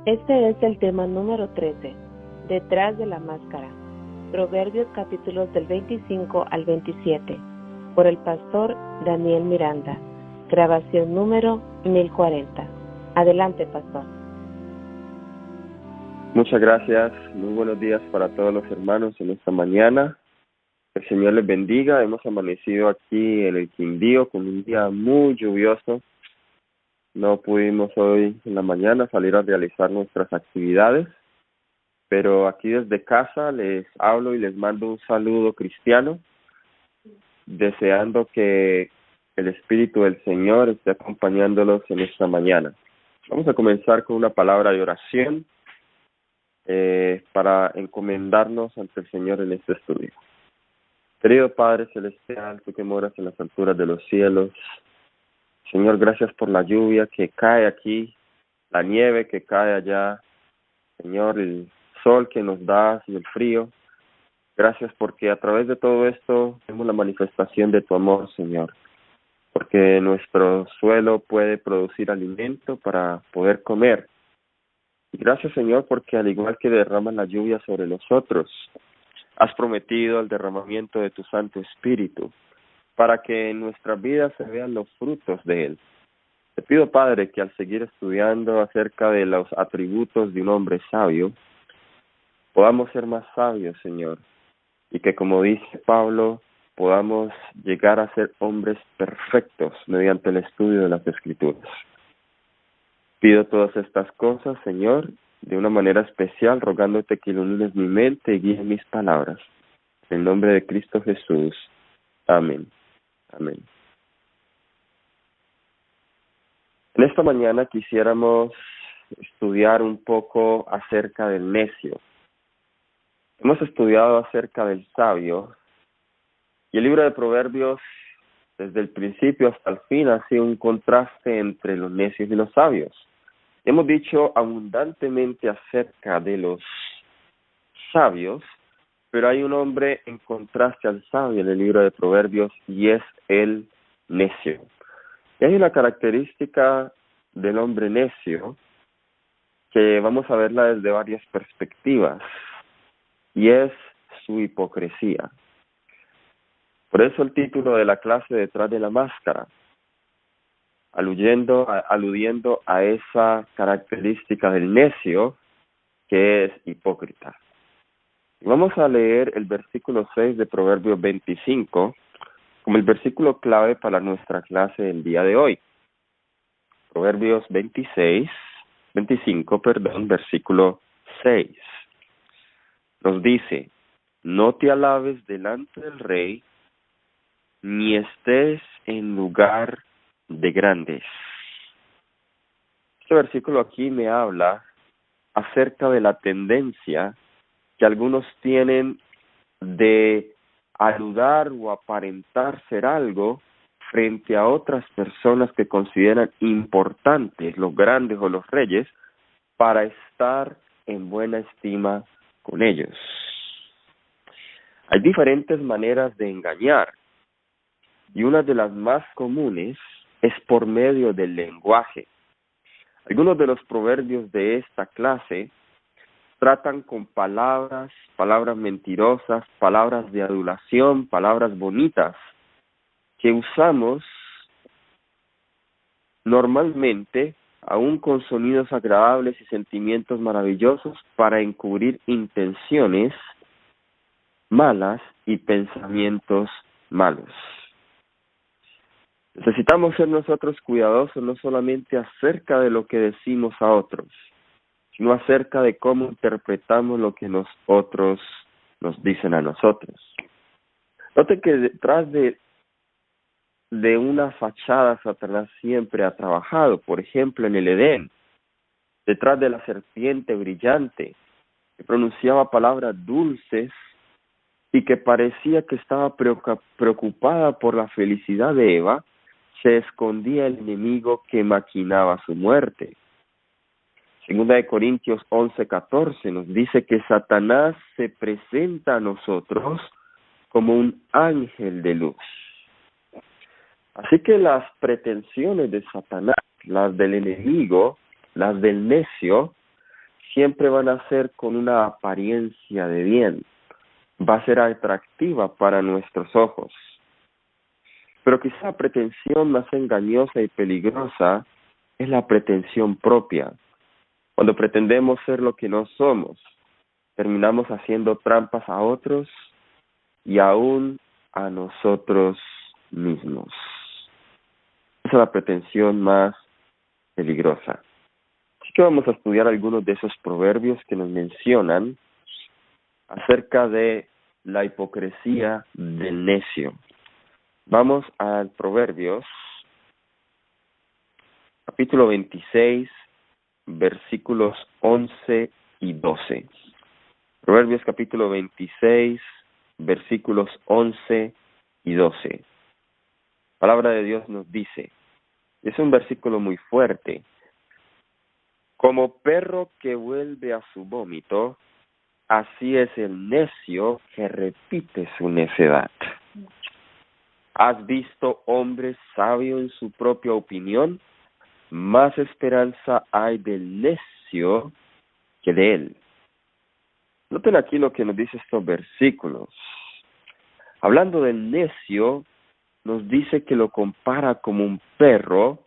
Este es el tema número 13, detrás de la máscara. Proverbios capítulos del 25 al 27, por el pastor Daniel Miranda. Grabación número 1040. Adelante, pastor. Muchas gracias. Muy buenos días para todos los hermanos en esta mañana. El Señor les bendiga. Hemos amanecido aquí en el Quindío con un día muy lluvioso. No pudimos hoy en la mañana salir a realizar nuestras actividades, pero aquí desde casa les hablo y les mando un saludo cristiano, deseando que el Espíritu del Señor esté acompañándolos en esta mañana. Vamos a comenzar con una palabra de oración para encomendarnos ante el Señor en este estudio. Querido Padre Celestial, tú que moras en las alturas de los cielos, Señor, gracias por la lluvia que cae aquí, la nieve que cae allá, Señor, el sol que nos das y el frío. Gracias porque a través de todo esto vemos la manifestación de tu amor, Señor, porque nuestro suelo puede producir alimento para poder comer. Y gracias, Señor, porque al igual que derramas la lluvia sobre nosotros, has prometido el derramamiento de tu Santo Espíritu, para que en nuestras vidas se vean los frutos de Él. Te pido, Padre, que al seguir estudiando acerca de los atributos de un hombre sabio, podamos ser más sabios, Señor, y que, como dice Pablo, podamos llegar a ser hombres perfectos mediante el estudio de las Escrituras. Pido todas estas cosas, Señor, de una manera especial, rogándote que ilumines mi mente y guíes mis palabras. En el nombre de Cristo Jesús. Amén. Amén. En esta mañana quisiéramos estudiar un poco acerca del necio. Hemos estudiado acerca del sabio y el libro de Proverbios desde el principio hasta el fin ha sido un contraste entre los necios y los sabios. Hemos dicho abundantemente acerca de los sabios, pero hay un hombre en contraste al sabio en el libro de Proverbios y es el necio. Y hay una característica del hombre necio que vamos a verla desde varias perspectivas y es su hipocresía. Por eso el título de la clase, Detrás de la máscara, aludiendo a esa característica del necio que es hipócrita. Vamos a leer el versículo 6 de Proverbios 25 como el versículo clave para nuestra clase del día de hoy. Proverbios 25, versículo 6. Nos dice: no te alabes delante del rey, ni estés en lugar de grandes. Este versículo aquí me habla acerca de la tendencia que algunos tienen de aludar o aparentar ser algo frente a otras personas que consideran importantes, los grandes o los reyes, para estar en buena estima con ellos. Hay diferentes maneras de engañar y una de las más comunes es por medio del lenguaje. Algunos de los proverbios de esta clase tratan con palabras mentirosas, palabras de adulación, palabras bonitas, que usamos normalmente, aún con sonidos agradables y sentimientos maravillosos, para encubrir intenciones malas y pensamientos malos. Necesitamos ser nosotros cuidadosos no solamente acerca de lo que decimos a otros, sino acerca de cómo interpretamos lo que otros nos dicen a nosotros. Noten que detrás de una fachada Satanás siempre ha trabajado. Por ejemplo, en el Edén, detrás de la serpiente brillante, que pronunciaba palabras dulces y que parecía que estaba preocupada por la felicidad de Eva, se escondía el enemigo que maquinaba su muerte. Segunda de Corintios 11:14 nos dice que Satanás se presenta a nosotros como un ángel de luz. Así que las pretensiones de Satanás, las del enemigo, las del necio, siempre van a ser con una apariencia de bien. Va a ser atractiva para nuestros ojos. Pero quizá la pretensión más engañosa y peligrosa es la pretensión propia. Cuando pretendemos ser lo que no somos, terminamos haciendo trampas a otros y aún a nosotros mismos. Esa es la pretensión más peligrosa. Así que vamos a estudiar algunos de esos proverbios que nos mencionan acerca de la hipocresía del necio. Vamos al Proverbios, capítulo 26, versículos 11 y 12. Proverbios capítulo 26, versículos 11 y 12. Palabra de Dios nos dice, es un versículo muy fuerte. Como perro que vuelve a su vómito, así es el necio que repite su necedad. ¿Has visto hombre sabio en su propia opinión? Más esperanza hay del necio que de él. Noten aquí lo que nos dice estos versículos. Hablando del necio, nos dice que lo compara como un perro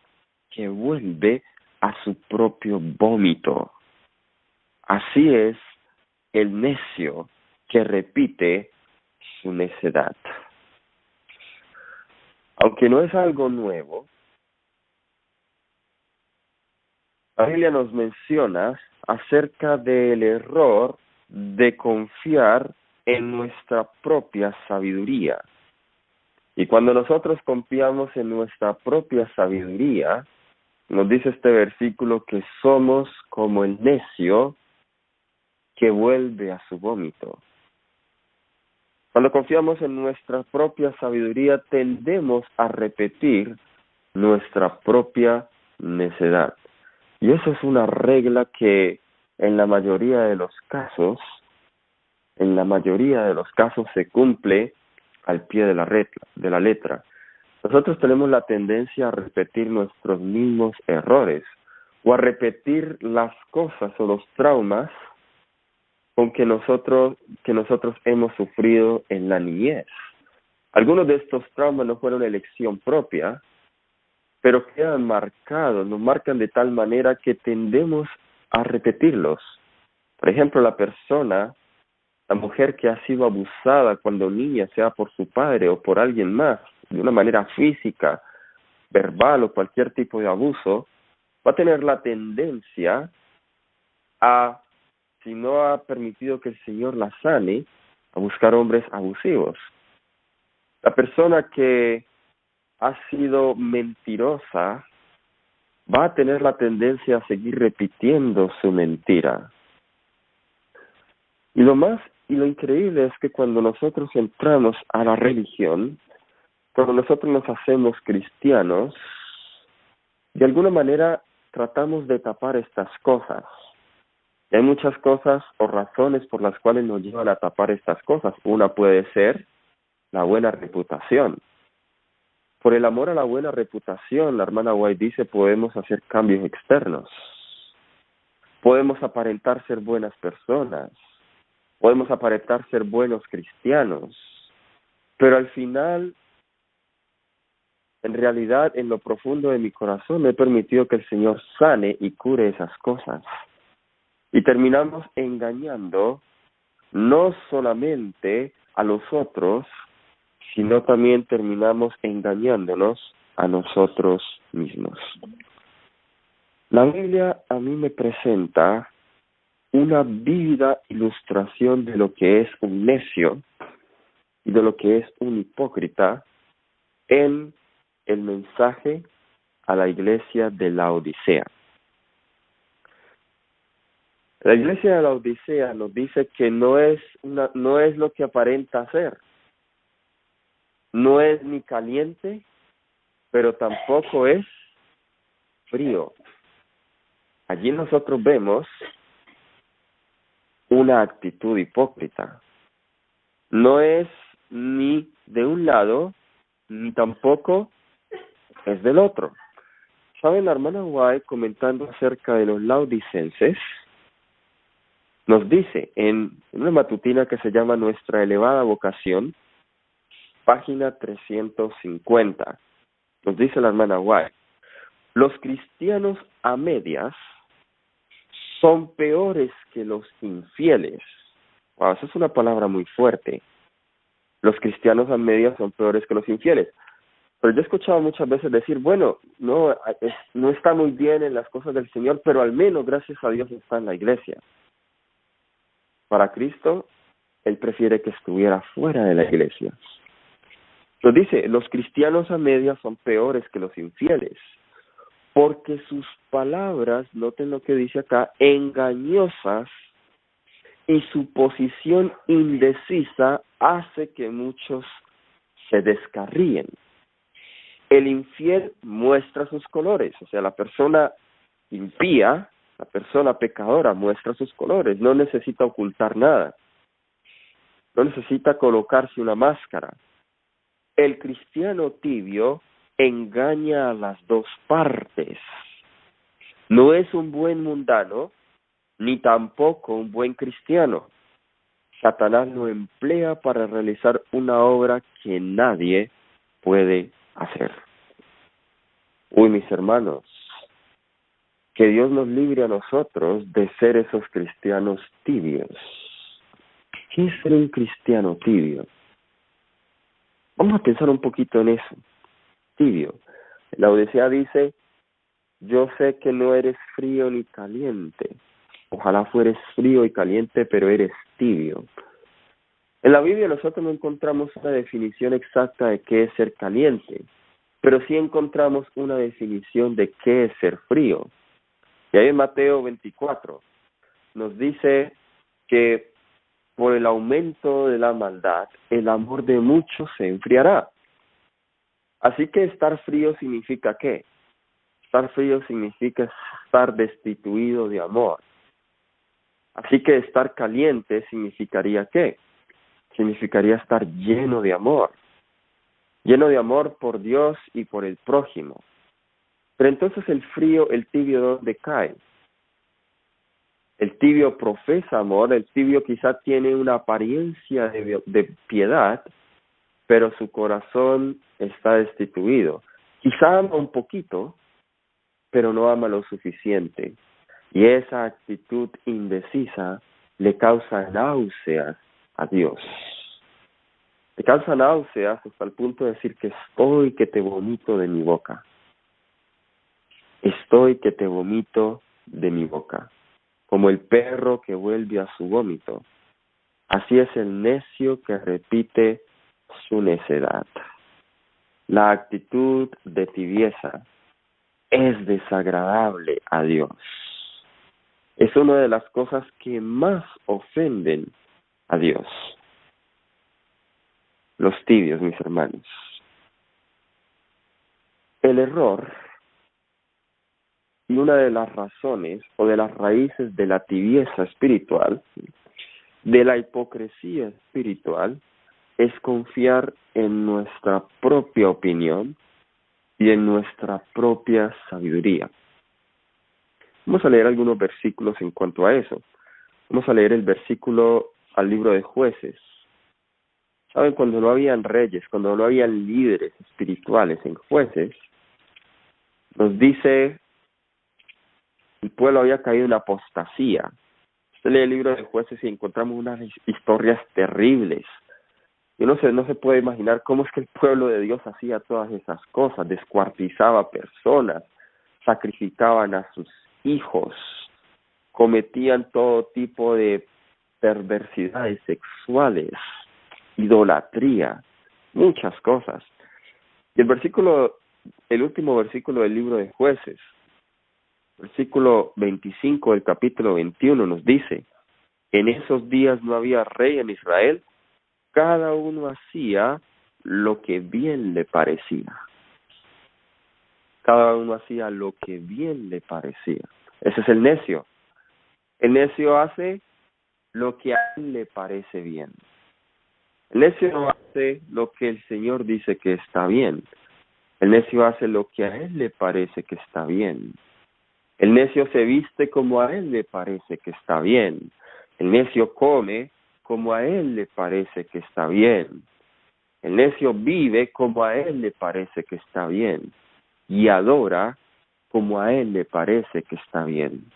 que vuelve a su propio vómito. Así es el necio que repite su necedad. Aunque no es algo nuevo, la Biblia nos menciona acerca del error de confiar en nuestra propia sabiduría. Y cuando nosotros confiamos en nuestra propia sabiduría, nos dice este versículo que somos como el necio que vuelve a su vómito. Cuando confiamos en nuestra propia sabiduría, tendemos a repetir nuestra propia necedad. Y eso es una regla que en la mayoría de los casos se cumple al pie de la letra. Nosotros tenemos la tendencia a repetir nuestros mismos errores o a repetir las cosas o los traumas con que nosotros hemos sufrido en la niñez. Algunos de estos traumas no fueron elección propia, pero quedan marcados, nos marcan de tal manera que tendemos a repetirlos. Por ejemplo, la mujer que ha sido abusada cuando niña, sea por su padre o por alguien más, de una manera física, verbal o cualquier tipo de abuso, va a tener la tendencia a, si no ha permitido que el Señor la sane, a buscar hombres abusivos. La persona que ha sido mentirosa va a tener la tendencia a seguir repitiendo su mentira. Y lo increíble es que cuando nosotros entramos a la religión, cuando nosotros nos hacemos cristianos, de alguna manera tratamos de tapar estas cosas. Y hay muchas cosas o razones por las cuales nos llevan a tapar estas cosas. Una puede ser la buena reputación. Por el amor a la buena reputación, la hermana White dice, podemos hacer cambios externos. Podemos aparentar ser buenas personas. Podemos aparentar ser buenos cristianos. Pero al final, en realidad, en lo profundo de mi corazón, me he permitido que el Señor sane y cure esas cosas. Y terminamos engañando no solamente a los otros, sino también terminamos engañándonos a nosotros mismos. La Biblia a mí me presenta una vívida ilustración de lo que es un necio y de lo que es un hipócrita en el mensaje a la iglesia de Laodicea. La iglesia de Laodicea nos dice que no es lo que aparenta ser. No es ni caliente, pero tampoco es frío. Allí nosotros vemos una actitud hipócrita. No es ni de un lado, ni tampoco es del otro. ¿Saben, la hermana White, comentando acerca de los laodicenses, Nos dice en una matutina que se llama Nuestra elevada vocación, página 350, nos dice la hermana White: los cristianos a medias son peores que los infieles. Wow, esa es una palabra muy fuerte. Los cristianos a medias son peores que los infieles. Pero yo he escuchado muchas veces decir, bueno, no está muy bien en las cosas del Señor, pero al menos, gracias a Dios, está en la iglesia. Para Cristo, Él prefiere que estuviera fuera de la iglesia. Nos dice, los cristianos a medias son peores que los infieles, porque sus palabras, noten lo que dice acá, engañosas, y su posición indecisa hace que muchos se descarríen. El infiel muestra sus colores, o sea, la persona impía, la persona pecadora muestra sus colores, no necesita ocultar nada, no necesita colocarse una máscara. El cristiano tibio engaña a las dos partes. No es un buen mundano, ni tampoco un buen cristiano. Satanás lo emplea para realizar una obra que nadie puede hacer. Uy, mis hermanos, que Dios nos libre a nosotros de ser esos cristianos tibios. ¿Qué es ser un cristiano tibio? Vamos a pensar un poquito en eso. Tibio. La Odisea dice, yo sé que no eres frío ni caliente. Ojalá fueres frío y caliente, pero eres tibio. En la Biblia nosotros no encontramos una definición exacta de qué es ser caliente, pero sí encontramos una definición de qué es ser frío. Y ahí en Mateo 24 nos dice que por el aumento de la maldad, el amor de muchos se enfriará. Así que estar frío significa ¿qué? Estar frío significa estar destituido de amor. Así que estar caliente significaría ¿qué? Significaría estar lleno de amor por Dios y por el prójimo. Pero entonces el frío, el tibio, ¿dónde cae? El tibio profesa amor, el tibio quizá tiene una apariencia de piedad, pero su corazón está destituido. Quizá ama un poquito, pero no ama lo suficiente. Y esa actitud indecisa le causa náuseas a Dios. Le causa náuseas hasta el punto de decir que estoy que te vomito de mi boca. Estoy que te vomito de mi boca. Como el perro que vuelve a su vómito. Así es el necio que repite su necedad. La actitud de tibieza es desagradable a Dios. Es una de las cosas que más ofenden a Dios. Los tibios, mis hermanos. El error y una de las razones o de las raíces de la tibieza espiritual, de la hipocresía espiritual, es confiar en nuestra propia opinión y en nuestra propia sabiduría. Vamos a leer algunos versículos en cuanto a eso. Vamos a leer el versículo al libro de Jueces. ¿Saben? Cuando no habían reyes, cuando no habían líderes espirituales en Jueces, nos dice, el pueblo había caído en apostasía. Usted lee el libro de Jueces y encontramos unas historias terribles. Y no se puede imaginar cómo es que el pueblo de Dios hacía todas esas cosas, descuartizaba personas, sacrificaban a sus hijos, cometían todo tipo de perversidades sexuales, idolatría, muchas cosas. Y el último versículo del libro de Jueces, versículo 25 del capítulo 21 nos dice, en esos días no había rey en Israel, cada uno hacía lo que bien le parecía. Cada uno hacía lo que bien le parecía. Ese es el necio. El necio hace lo que a él le parece bien. El necio no hace lo que el Señor dice que está bien. El necio hace lo que a él le parece que está bien. El necio se viste como a él le parece que está bien. El necio come como a él le parece que está bien. El necio vive como a él le parece que está bien. Y adora como a él le parece que está bien.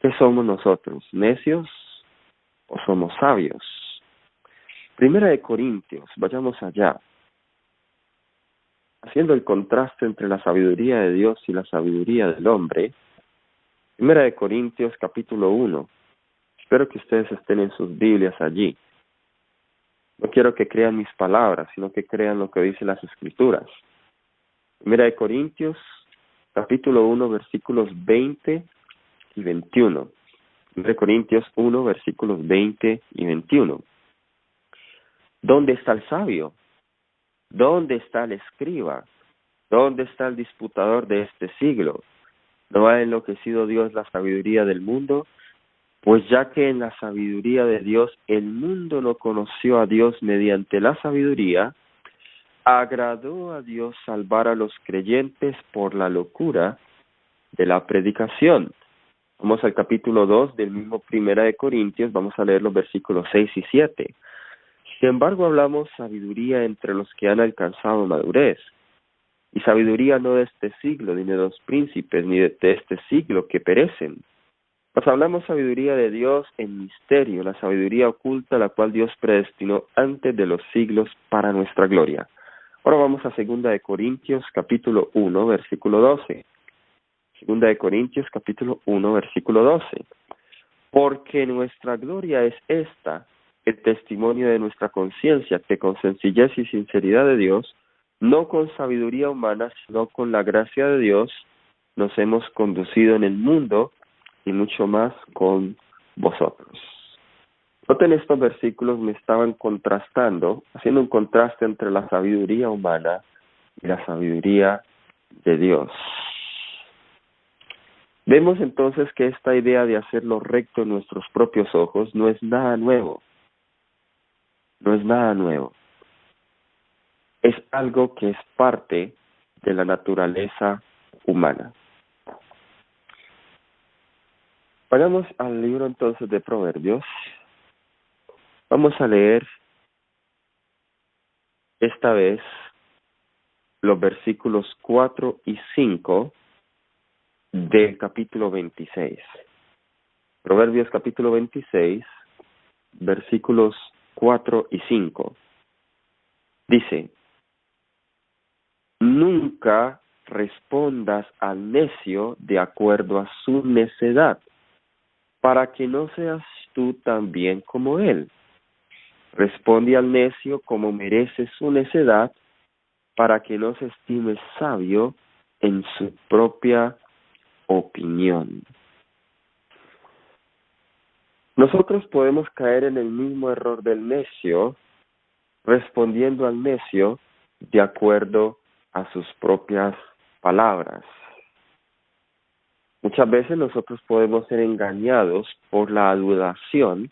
¿Qué somos nosotros? ¿Necios o somos sabios? Primera de Corintios, vayamos allá. Haciendo el contraste entre la sabiduría de Dios y la sabiduría del hombre. Primera de Corintios, capítulo 1. Espero que ustedes estén en sus Biblias allí. No quiero que crean mis palabras, sino que crean lo que dicen las Escrituras. Primera de Corintios, capítulo 1, versículos 20 y 21. Primera de Corintios 1, versículos 20 y 21. ¿Dónde está el sabio? ¿Dónde está el escriba? ¿Dónde está el disputador de este siglo? ¿No ha enloquecido Dios la sabiduría del mundo? Pues ya que en la sabiduría de Dios el mundo no conoció a Dios mediante la sabiduría, agradó a Dios salvar a los creyentes por la locura de la predicación. Vamos al capítulo 2 del mismo Primera de Corintios, vamos a leer los versículos 6 y 7. Sin embargo, hablamos sabiduría entre los que han alcanzado madurez, y sabiduría no de este siglo, ni de los príncipes, ni de este siglo que perecen. Nos hablamos sabiduría de Dios en misterio, la sabiduría oculta, la cual Dios predestinó antes de los siglos para nuestra gloria. Ahora vamos a 2 de Corintios, capítulo 1, versículo 12. 2 de Corintios, capítulo 1, versículo 12. Porque nuestra gloria es esta, el testimonio de nuestra conciencia, que con sencillez y sinceridad de Dios, no con sabiduría humana, sino con la gracia de Dios, nos hemos conducido en el mundo, y mucho más con vosotros. Noten, estos versículos me estaban contrastando, haciendo un contraste entre la sabiduría humana y la sabiduría de Dios. Vemos entonces que esta idea de hacer lo recto en nuestros propios ojos no es nada nuevo. No es nada nuevo. Es algo que es parte de la naturaleza humana. Vayamos al libro entonces de Proverbios. Vamos a leer esta vez los versículos 4 y 5 del capítulo 26. Proverbios capítulo 26, versículos 4 y 5. Dice: nunca respondas al necio de acuerdo a su necedad, para que no seas tú también como él. Responde al necio como merece su necedad, para que no se estime sabio en su propia opinión. Nosotros podemos caer en el mismo error del necio, respondiendo al necio de acuerdo a sus propias palabras. Muchas veces nosotros podemos ser engañados por la adulación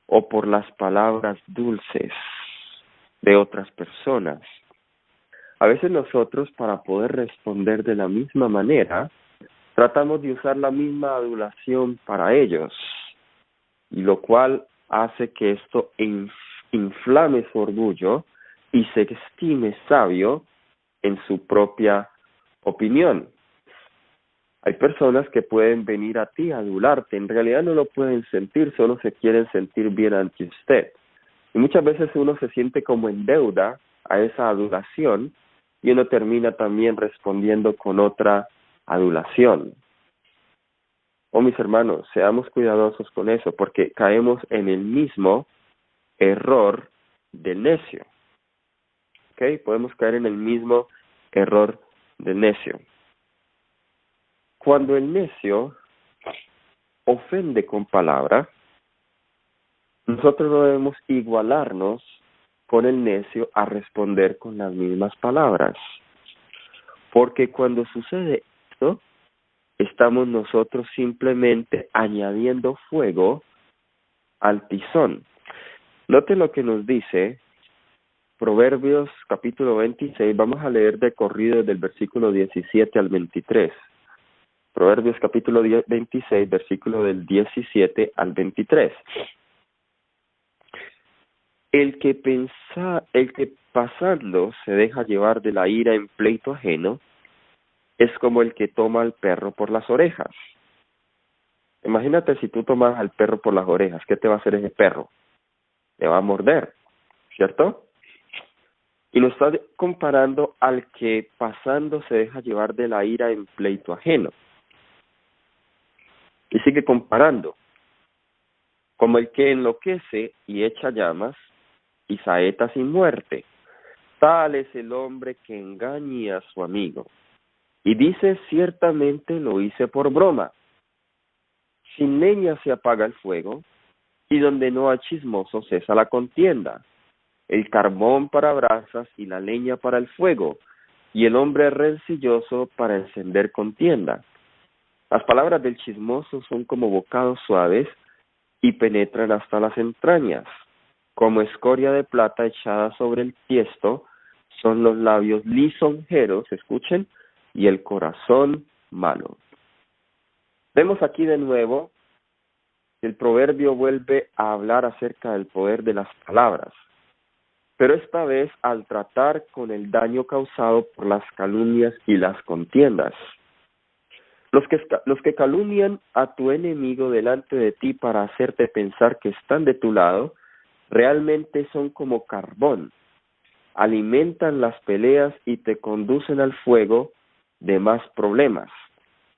o por las palabras dulces de otras personas. A veces nosotros, para poder responder de la misma manera, tratamos de usar la misma adulación para ellos, y lo cual hace que esto inflame su orgullo y se estime sabio en su propia opinión. Hay personas que pueden venir a ti a adularte, en realidad no lo pueden sentir, solo se quieren sentir bien ante usted. Y muchas veces uno se siente como en deuda a esa adulación y uno termina también respondiendo con otra adulación. Oh, mis hermanos, seamos cuidadosos con eso, porque caemos en el mismo error del necio. ¿Ok? Podemos caer en el mismo error del necio. Cuando el necio ofende con palabra, nosotros no debemos igualarnos con el necio a responder con las mismas palabras. Porque cuando sucede esto, estamos nosotros simplemente añadiendo fuego al tizón. Note lo que nos dice Proverbios capítulo 26, vamos a leer de corrido del versículo 17 al 23. Proverbios capítulo 26, versículo del 17 al 23. El que pasando se deja llevar de la ira en pleito ajeno, es como el que toma al perro por las orejas. Imagínate si tú tomas al perro por las orejas, ¿qué te va a hacer ese perro? Te va a morder, ¿cierto? Y lo está comparando al que pasando se deja llevar de la ira en pleito ajeno. Y sigue comparando, como el que enloquece y echa llamas y saeta sin muerte. Tal es el hombre que engaña a su amigo. Y dice, ciertamente lo hice por broma. Sin leña se apaga el fuego, y donde no hay chismoso cesa la contienda. El carbón para brasas y la leña para el fuego, y el hombre rencilloso para encender contienda. Las palabras del chismoso son como bocados suaves y penetran hasta las entrañas. Como escoria de plata echada sobre el tiesto, son los labios lisonjeros, escuchen, y el corazón malo. Vemos aquí de nuevo que el proverbio vuelve a hablar acerca del poder de las palabras, pero esta vez al tratar con el daño causado por las calumnias y las contiendas. Los que calumnian a tu enemigo delante de ti para hacerte pensar que están de tu lado, realmente son como carbón, alimentan las peleas y te conducen al fuego de más problemas,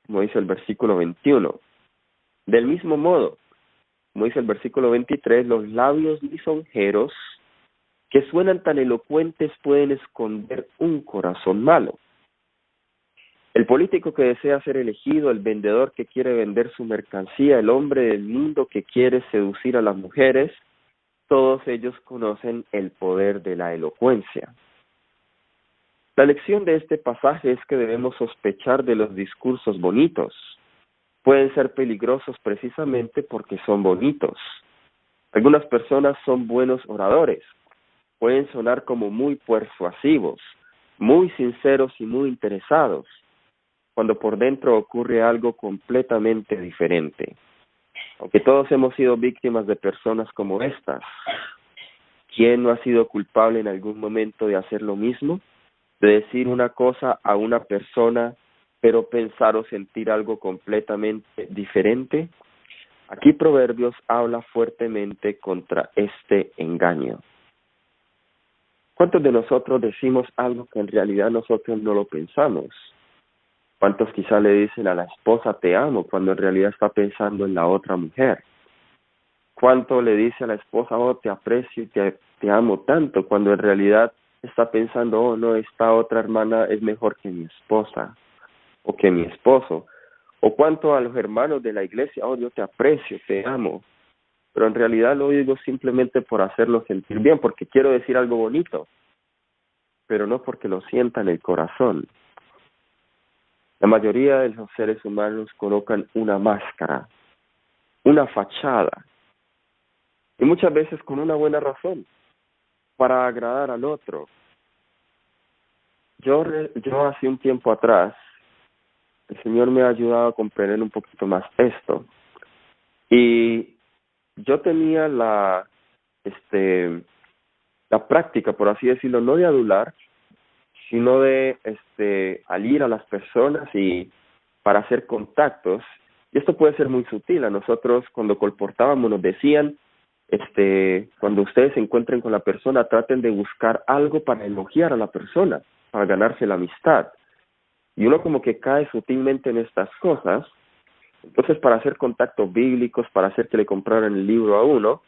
como dice el versículo 21. Del mismo modo, como dice el versículo 23, los labios lisonjeros que suenan tan elocuentes pueden esconder un corazón malo. El político que desea ser elegido, el vendedor que quiere vender su mercancía, el hombre del mundo que quiere seducir a las mujeres, todos ellos conocen el poder de la elocuencia. La lección de este pasaje es que debemos sospechar de los discursos bonitos. Pueden ser peligrosos precisamente porque son bonitos. Algunas personas son buenos oradores. Pueden sonar como muy persuasivos, muy sinceros y muy interesados, cuando por dentro ocurre algo completamente diferente. Aunque todos hemos sido víctimas de personas como estas, ¿quién no ha sido culpable en algún momento de hacer lo mismo? De decir una cosa a una persona, pero pensar o sentir algo completamente diferente. Aquí Proverbios habla fuertemente contra este engaño. ¿Cuántos de nosotros decimos algo que en realidad nosotros no lo pensamos? ¿Cuántos quizá le dicen a la esposa te amo cuando en realidad está pensando en la otra mujer? ¿Cuánto le dice a la esposa, oh, te aprecio y te amo tanto, cuando en realidad está pensando, oh, no, esta otra hermana es mejor que mi esposa o que mi esposo? ¿O cuánto a los hermanos de la iglesia, oh, yo te aprecio, te amo? Pero en realidad lo digo simplemente por hacerlo sentir bien, porque quiero decir algo bonito, pero no porque lo sienta en el corazón. La mayoría de los seres humanos colocan una máscara, una fachada, y muchas veces con una buena razón, para agradar al otro. Yo hace un tiempo atrás, el Señor me ha ayudado a comprender un poquito más esto, y yo tenía la práctica, por así decirlo, no de adular, sino de al ir a las personas y para hacer contactos. Y esto puede ser muy sutil. A nosotros cuando colportábamos nos decían, cuando ustedes se encuentren con la persona, traten de buscar algo para elogiar a la persona, para ganarse la amistad. Y uno como que cae sutilmente en estas cosas. Entonces, para hacer contactos bíblicos, para hacer que le compraran el libro a uno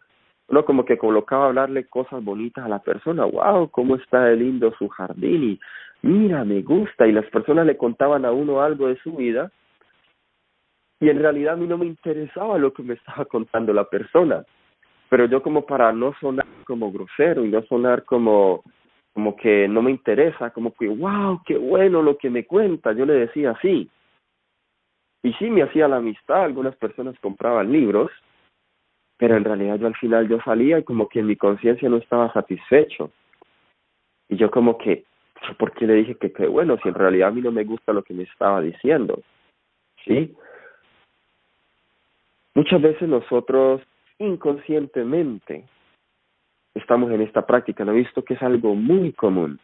como que colocaba a hablarle cosas bonitas a la persona. Wow, cómo está de lindo su jardín, y mira, me gusta. Y las personas le contaban a uno algo de su vida, y en realidad a mí no me interesaba lo que me estaba contando la persona. Pero yo, como para no sonar como grosero y no sonar como que no me interesa, como que wow, qué bueno lo que me cuenta, yo le decía así. Y sí, me hacía la amistad. Algunas personas compraban libros, pero en realidad yo al final yo salía y como que en mi conciencia no estaba satisfecho. Y yo como que, ¿por qué le dije que qué bueno si en realidad a mí no me gusta lo que me estaba diciendo? ¿sí? Muchas veces nosotros inconscientemente estamos en esta práctica. Lo he visto que es algo muy común.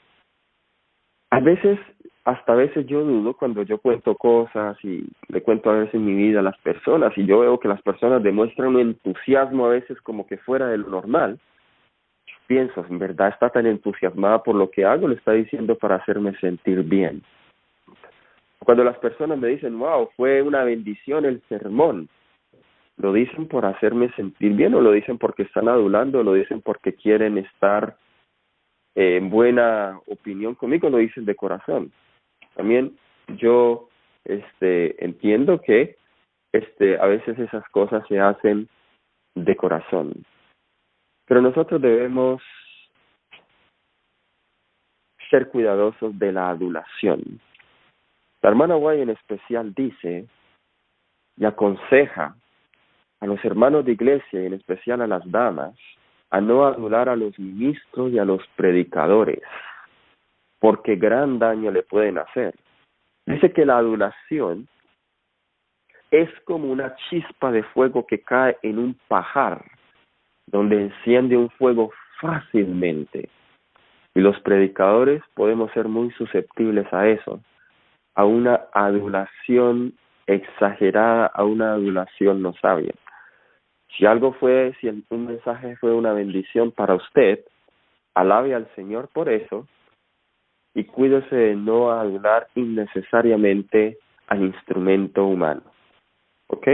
Hasta a veces yo dudo cuando yo cuento cosas y le cuento a veces mi vida a las personas y yo veo que las personas demuestran un entusiasmo a veces como que fuera de lo normal. Pienso, en verdad está tan entusiasmada por lo que hago, le está diciendo para hacerme sentir bien. Cuando las personas me dicen, wow, fue una bendición el sermón, ¿lo dicen por hacerme sentir bien o lo dicen porque están adulando o lo dicen porque quieren estar en buena opinión conmigo? Lo dicen de corazón. También yo entiendo que a veces esas cosas se hacen de corazón. Pero nosotros debemos ser cuidadosos de la adulación. La hermana White en especial dice y aconseja a los hermanos de iglesia y en especial a las damas a no adular a los ministros y a los predicadores, porque gran daño le pueden hacer. Dice que la adulación es como una chispa de fuego que cae en un pajar, donde enciende un fuego fácilmente. Y los predicadores podemos ser muy susceptibles a eso, a una adulación exagerada, a una adulación no sabia. Si un mensaje fue una bendición para usted, alabe al Señor por eso y cuídese de no adular innecesariamente al instrumento humano. ¿Ok?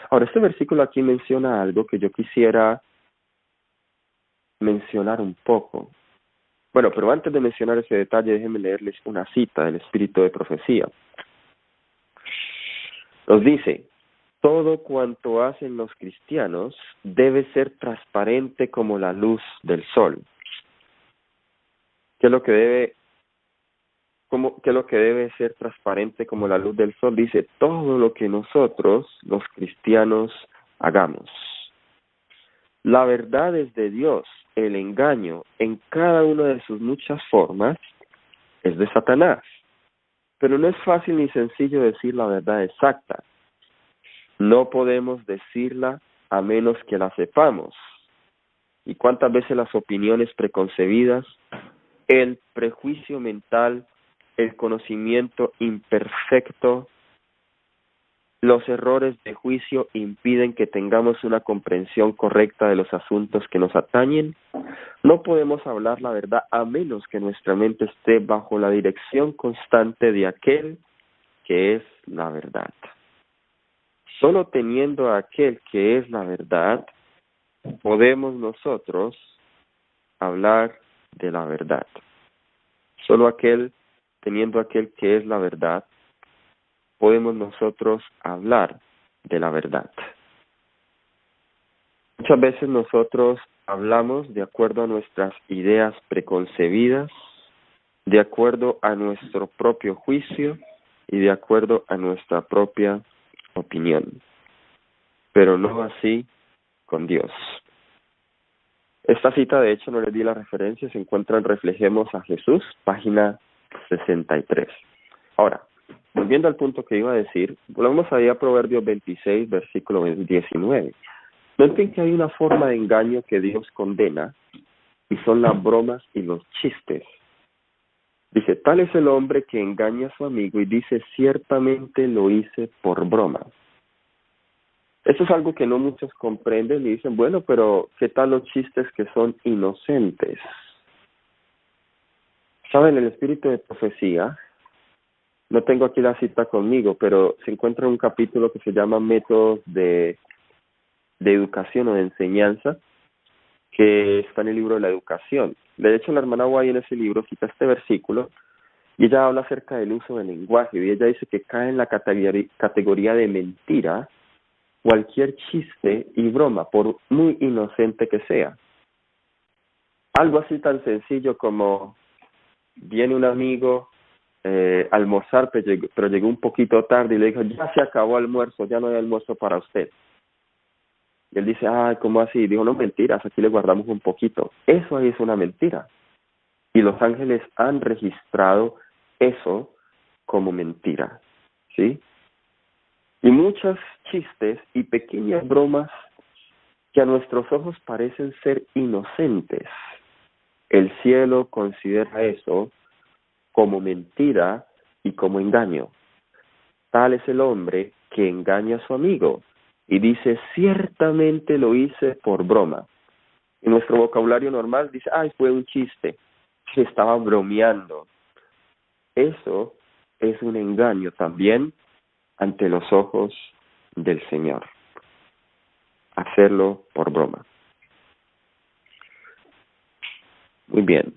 Ahora, este versículo aquí menciona algo que yo quisiera mencionar un poco. Bueno, pero antes de mencionar ese detalle, déjenme leerles una cita del Espíritu de Profecía. Nos dice: todo cuanto hacen los cristianos debe ser transparente como la luz del sol. ¿Qué es lo que debe ser transparente como la luz del sol? Dice, todo lo que nosotros, los cristianos, hagamos. La verdad es de Dios, el engaño, en cada una de sus muchas formas, es de Satanás. Pero no es fácil ni sencillo decir la verdad exacta. No podemos decirla a menos que la sepamos. ¿Y cuántas veces las opiniones preconcebidas, el prejuicio mental, el conocimiento imperfecto, los errores de juicio impiden que tengamos una comprensión correcta de los asuntos que nos atañen? No podemos hablar la verdad a menos que nuestra mente esté bajo la dirección constante de aquel que es la verdad. Solo teniendo a aquel que es la verdad, podemos nosotros hablar de la verdad. Solo teniendo aquel que es la verdad, podemos nosotros hablar de la verdad. Muchas veces nosotros hablamos de acuerdo a nuestras ideas preconcebidas, de acuerdo a nuestro propio juicio y de acuerdo a nuestra propia opinión, pero no así con Dios. Esta cita, de hecho, no les di la referencia, se encuentra en Reflejemos a Jesús, página 63. Ahora, volviendo al punto que iba a decir, volvamos ahí a Proverbios 26, versículo 19. Noten que hay una forma de engaño que Dios condena, y son las bromas y los chistes. Dice, tal es el hombre que engaña a su amigo y dice, ciertamente lo hice por broma. Esto es algo que no muchos comprenden y dicen, bueno, pero ¿qué tal los chistes que son inocentes? ¿Saben? El Espíritu de Profecía, no tengo aquí la cita conmigo, pero se encuentra en un capítulo que se llama Métodos de Educación o de Enseñanza, que está en el libro de la educación. De hecho, la hermana White en ese libro cita este versículo y ella habla acerca del uso del lenguaje y ella dice que cae en la categoría de mentira cualquier chiste y broma, por muy inocente que sea. Algo así tan sencillo como viene un amigo a almorzar, pero llegó un poquito tarde y le dijo, ya se acabó el almuerzo, ya no hay almuerzo para usted. Y él dice, ¿cómo así? Y dijo, no, mentiras, aquí le guardamos un poquito. Eso ahí es una mentira. Y los ángeles han registrado eso como mentira, ¿sí? Y muchos chistes y pequeñas bromas que a nuestros ojos parecen ser inocentes. El cielo considera eso como mentira y como engaño. Tal es el hombre que engaña a su amigo y dice, ciertamente lo hice por broma. En nuestro vocabulario normal dice, ay, fue un chiste, se estaba bromeando. Eso es un engaño también ante los ojos del Señor. Hacerlo por broma. Muy bien.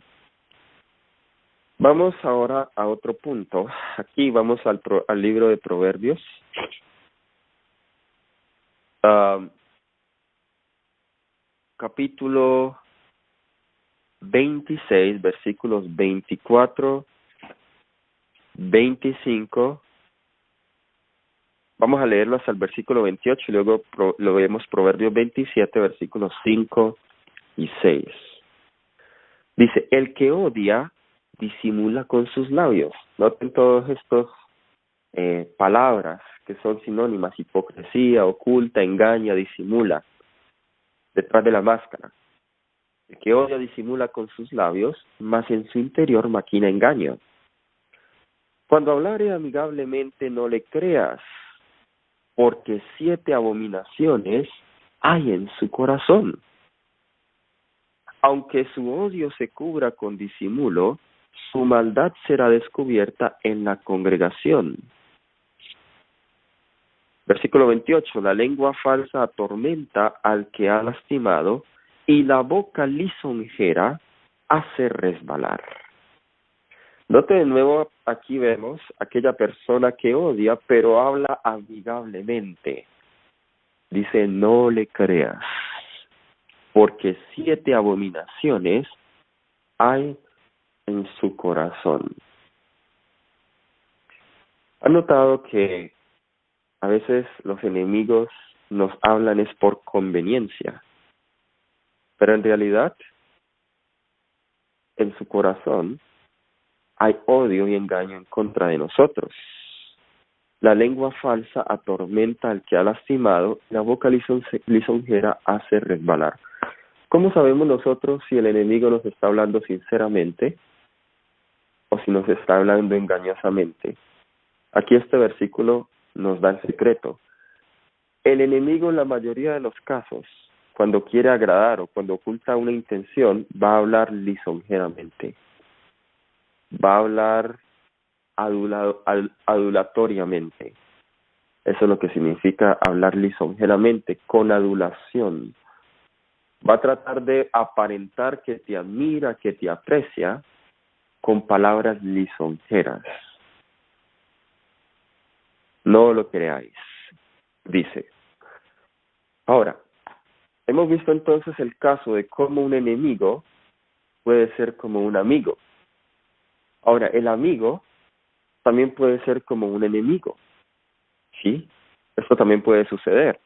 Vamos ahora a otro punto. Aquí vamos al libro de Proverbios. Capítulo 26, versículos 24, 25. Vamos a leerlo hasta el versículo 28 y luego lo vemos Proverbios 27, versículos 5 y 6. Dice, el que odia disimula con sus labios. Noten todos estos palabras que son sinónimas: hipocresía, oculta, engaña, disimula, detrás de la máscara. El que odia disimula con sus labios, mas en su interior maquina engaño. Cuando hablare amigablemente no le creas, porque 7 abominaciones hay en su corazón. Aunque su odio se cubra con disimulo, su maldad será descubierta en la congregación. Versículo 28, la lengua falsa atormenta al que ha lastimado, y la boca lisonjera hace resbalar. Note de nuevo, aquí vemos aquella persona que odia, pero habla amigablemente. Dice, no le creas, porque 7 abominaciones hay en su corazón. ¿Han notado que a veces los enemigos nos hablan es por conveniencia? Pero en realidad, en su corazón hay odio y engaño en contra de nosotros. La lengua falsa atormenta al que ha lastimado, la boca lisonjera hace resbalar. ¿Cómo sabemos nosotros si el enemigo nos está hablando sinceramente o si nos está hablando engañosamente? Aquí este versículo nos da el secreto. El enemigo en la mayoría de los casos, cuando quiere agradar o cuando oculta una intención, va a hablar lisonjeramente. Va a hablar adulatoriamente. Eso es lo que significa hablar lisonjeramente, con adulación. Va a tratar de aparentar que te admira, que te aprecia, con palabras lisonjeras. No lo creáis, dice. Ahora, hemos visto entonces el caso de cómo un enemigo puede ser como un amigo. Ahora, el amigo también puede ser como un enemigo. ¿Sí? Esto también puede suceder.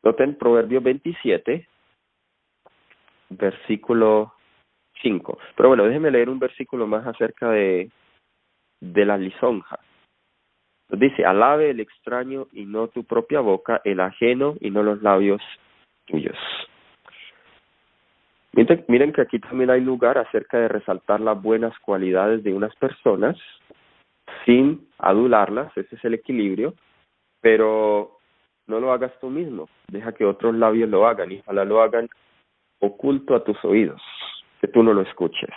Noten Proverbios 27, versículo 5. Pero bueno, déjenme leer un versículo más acerca de la lisonja. Dice, alabe el extraño y no tu propia boca, el ajeno y no los labios tuyos. Miren que aquí también hay lugar acerca de resaltar las buenas cualidades de unas personas sin adularlas, ese es el equilibrio, pero no lo hagas tú mismo, deja que otros labios lo hagan y ojalá lo hagan oculto a tus oídos, que tú no lo escuches.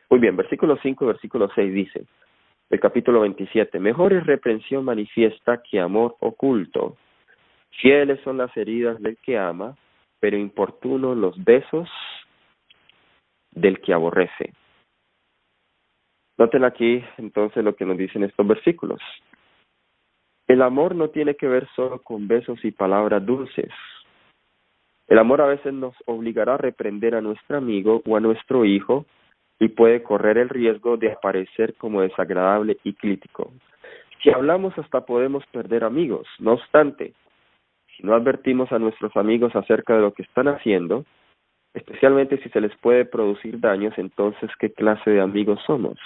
Muy bien, versículo 5 y versículo 6 dice, del capítulo 27, mejor es reprensión manifiesta que amor oculto. Fieles son las heridas del que ama, pero importunos los besos del que aborrece. Noten aquí entonces lo que nos dicen estos versículos. El amor no tiene que ver solo con besos y palabras dulces. El amor a veces nos obligará a reprender a nuestro amigo o a nuestro hijo y puede correr el riesgo de aparecer como desagradable y crítico. Si hablamos hasta podemos perder amigos. No obstante, si no advertimos a nuestros amigos acerca de lo que están haciendo, especialmente si se les puede producir daños, entonces, ¿qué clase de amigos somos?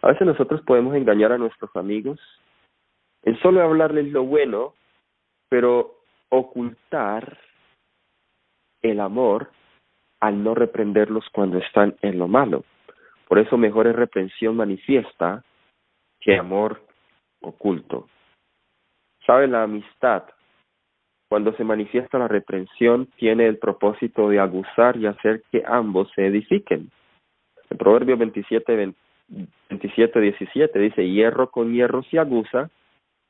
A veces nosotros podemos engañar a nuestros amigos en solo hablarles lo bueno, pero ocultar el amor al no reprenderlos cuando están en lo malo. Por eso mejor es reprensión manifiesta que amor oculto. ¿Sabe? La amistad, cuando se manifiesta la reprensión, tiene el propósito de aguzar y hacer que ambos se edifiquen. El Proverbio 27:17 dice, hierro con hierro se aguza,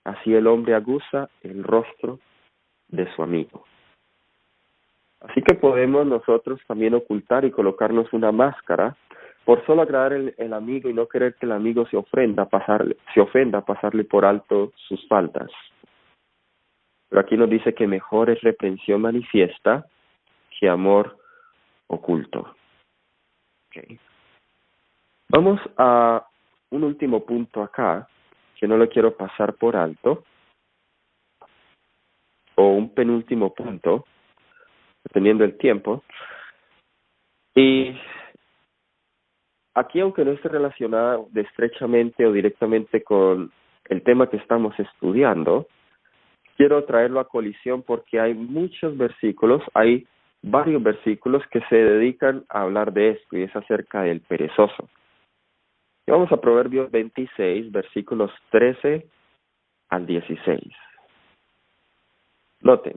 así el hombre aguza el rostro de su amigo. Así que podemos nosotros también ocultar y colocarnos una máscara por solo agradar el amigo y no querer que el amigo se ofenda, pasarle por alto sus faltas. Pero aquí nos dice que mejor es reprensión manifiesta que amor oculto. Okay. Vamos a un último punto acá, que no lo quiero pasar por alto, o un penúltimo punto, dependiendo del tiempo. Y aquí, aunque no esté relacionada estrechamente o directamente con el tema que estamos estudiando, quiero traerlo a colisión porque hay muchos versículos, hay varios versículos que se dedican a hablar de esto, y es acerca del perezoso. Y vamos a Proverbios 26, versículos 13 al 16. Noten,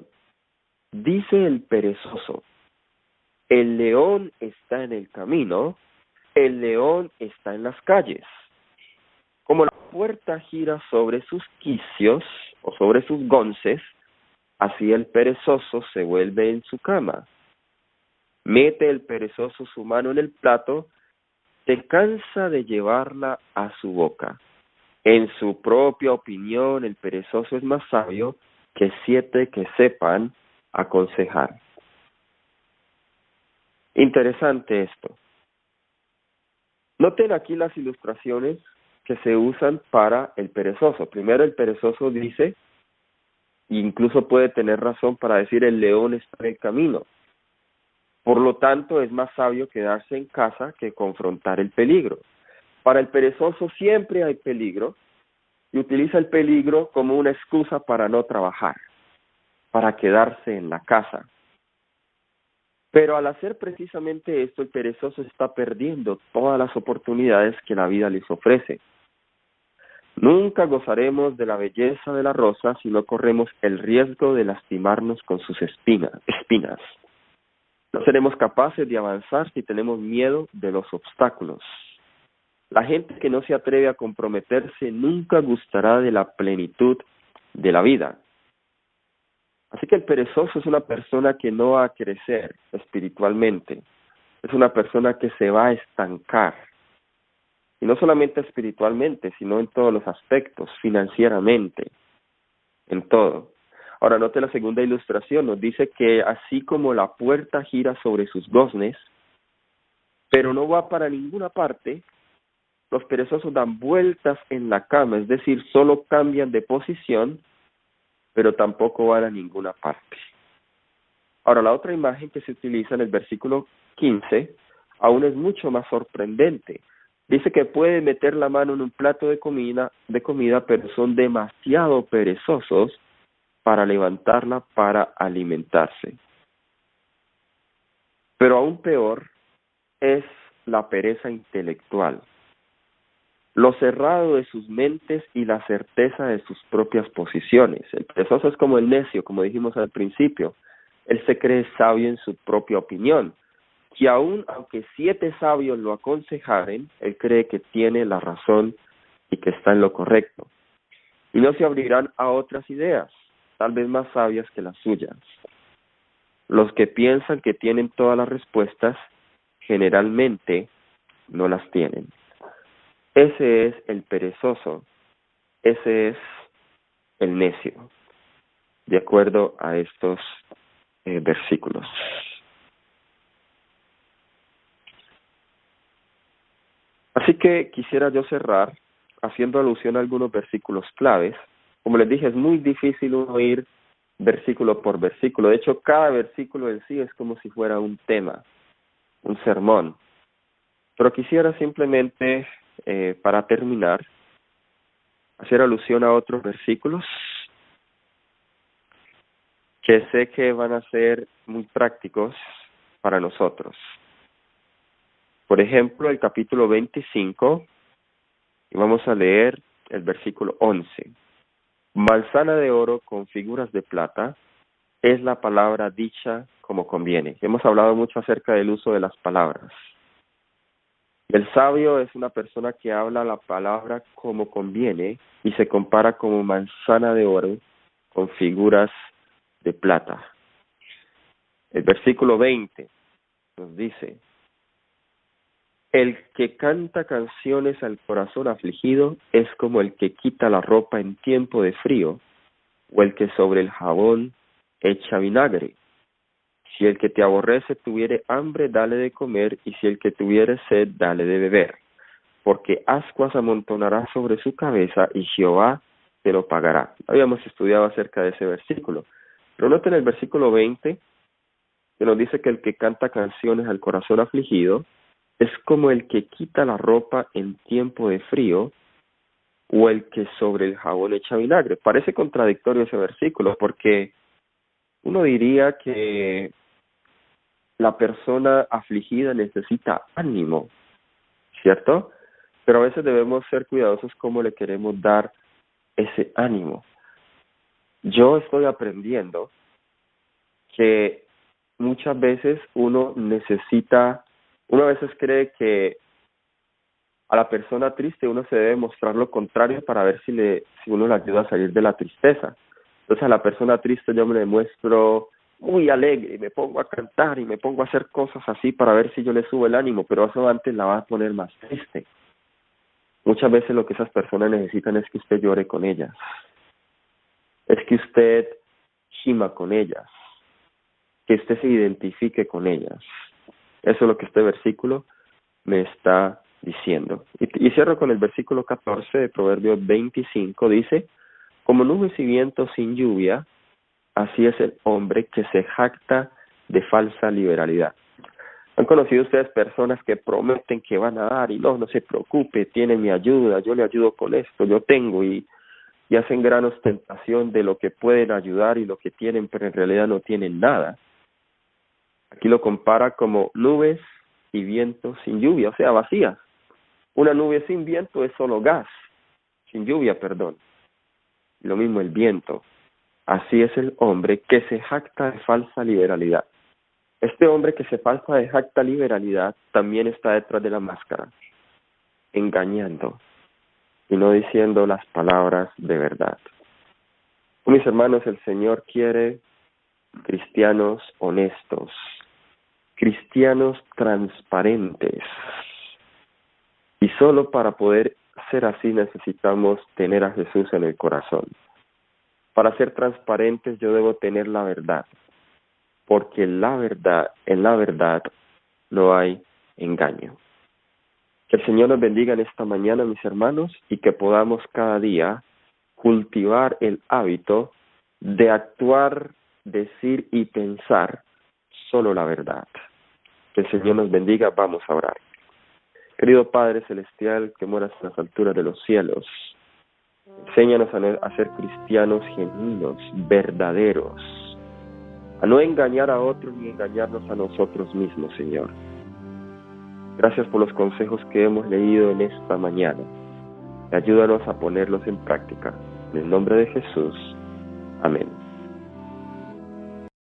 dice el perezoso, el león está en el camino, el león está en las calles. Como la puerta gira sobre sus quicios o sobre sus gonces, así el perezoso se vuelve en su cama. Mete el perezoso su mano en el plato, se cansa de llevarla a su boca. En su propia opinión, el perezoso es más sabio que 7 que sepan aconsejar. Interesante esto. Noten aquí las ilustraciones que se usan para el perezoso. Primero, el perezoso dice, incluso puede tener razón para decir, el león está en el camino. Por lo tanto, es más sabio quedarse en casa que confrontar el peligro. Para el perezoso siempre hay peligro, y utiliza el peligro como una excusa para no trabajar, para quedarse en la casa. Pero al hacer precisamente esto, el perezoso está perdiendo todas las oportunidades que la vida les ofrece. Nunca gozaremos de la belleza de la rosa si no corremos el riesgo de lastimarnos con sus espinas. No seremos capaces de avanzar si tenemos miedo de los obstáculos. La gente que no se atreve a comprometerse nunca gustará de la plenitud de la vida. Así que el perezoso es una persona que no va a crecer espiritualmente. Es una persona que se va a estancar. Y no solamente espiritualmente, sino en todos los aspectos, financieramente, en todo. Ahora, note la segunda ilustración. Nos dice que así como la puerta gira sobre sus goznes, pero no va para ninguna parte, los perezosos dan vueltas en la cama, es decir, solo cambian de posición, pero tampoco van a ninguna parte. Ahora, la otra imagen que se utiliza en el versículo 15 aún es mucho más sorprendente. Dice que puede meter la mano en un plato de comida, pero son demasiado perezosos para levantarla para alimentarse. Pero aún peor es la pereza intelectual, lo cerrado de sus mentes y la certeza de sus propias posiciones. El perezoso es como el necio, como dijimos al principio. Él se cree sabio en su propia opinión, que aún aunque 7 sabios lo aconsejaren, él cree que tiene la razón y que está en lo correcto. Y no se abrirán a otras ideas, tal vez más sabias que las suyas. Los que piensan que tienen todas las respuestas, generalmente no las tienen. Ese es el perezoso, ese es el necio, de acuerdo a estos versículos. Así que quisiera yo cerrar haciendo alusión a algunos versículos claves. Como les dije, es muy difícil uno ir versículo por versículo. De hecho, cada versículo en sí es como si fuera un tema, un sermón. Pero quisiera simplemente, para terminar, hacer alusión a otros versículos que sé que van a ser muy prácticos para nosotros. Por ejemplo, el capítulo 25, y vamos a leer el versículo 11. Manzana de oro con figuras de plata es la palabra dicha como conviene. Hemos hablado mucho acerca del uso de las palabras. El sabio es una persona que habla la palabra como conviene y se compara como manzana de oro con figuras de plata. El versículo 20 nos dice: el que canta canciones al corazón afligido es como el que quita la ropa en tiempo de frío, o el que sobre el jabón echa vinagre. Si el que te aborrece tuviere hambre, dale de comer, y si el que tuviere sed, dale de beber. Porque ascuas amontonará sobre su cabeza, y Jehová te lo pagará. Habíamos estudiado acerca de ese versículo. Pero noten el versículo 20, que nos dice que el que canta canciones al corazón afligido es como el que quita la ropa en tiempo de frío, o el que sobre el jabón echa vinagre. Parece contradictorio ese versículo, porque uno diría que la persona afligida necesita ánimo, ¿cierto? Pero a veces debemos ser cuidadosos cómo le queremos dar ese ánimo. Yo estoy aprendiendo que muchas veces uno a veces cree que a la persona triste uno se debe mostrar lo contrario para ver si uno le ayuda a salir de la tristeza. Entonces a la persona triste yo me le muestro muy alegre y me pongo a cantar y me pongo a hacer cosas así para ver si yo le subo el ánimo, pero eso antes la va a poner más triste. Muchas veces lo que esas personas necesitan es que usted llore con ellas, es que usted gima con ellas, que usted se identifique con ellas. Eso es lo que este versículo me está diciendo. Y cierro con el versículo 14 de Proverbios 25, dice: como nubes y viento sin lluvia, así es el hombre que se jacta de falsa liberalidad. ¿Han conocido ustedes personas que prometen que van a dar y no se preocupe, tiene mi ayuda, yo le ayudo con esto, yo tengo, y hacen gran ostentación de lo que pueden ayudar y lo que tienen, pero en realidad no tienen nada? Aquí lo compara como nubes y viento sin lluvia, o sea, vacías. Una nube sin viento es solo gas, sin lluvia, perdón. Lo mismo el viento. Así es el hombre que se jacta de falsa liberalidad. Este hombre que se jacta liberalidad también está detrás de la máscara, engañando y no diciendo las palabras de verdad. Mis hermanos, el Señor quiere cristianos honestos, cristianos transparentes. Y solo para poder ser así necesitamos tener a Jesús en el corazón. Para ser transparentes yo debo tener la verdad, porque en la verdad no hay engaño. Que el Señor nos bendiga en esta mañana, mis hermanos, y que podamos cada día cultivar el hábito de actuar, decir y pensar solo la verdad. Que el Señor nos bendiga. Vamos a orar. Querido Padre Celestial, que moras en las alturas de los cielos, enséñanos a ser cristianos genuinos, verdaderos, a no engañar a otros ni engañarnos a nosotros mismos, Señor. Gracias por los consejos que hemos leído en esta mañana. Ayúdanos a ponerlos en práctica. En el nombre de Jesús.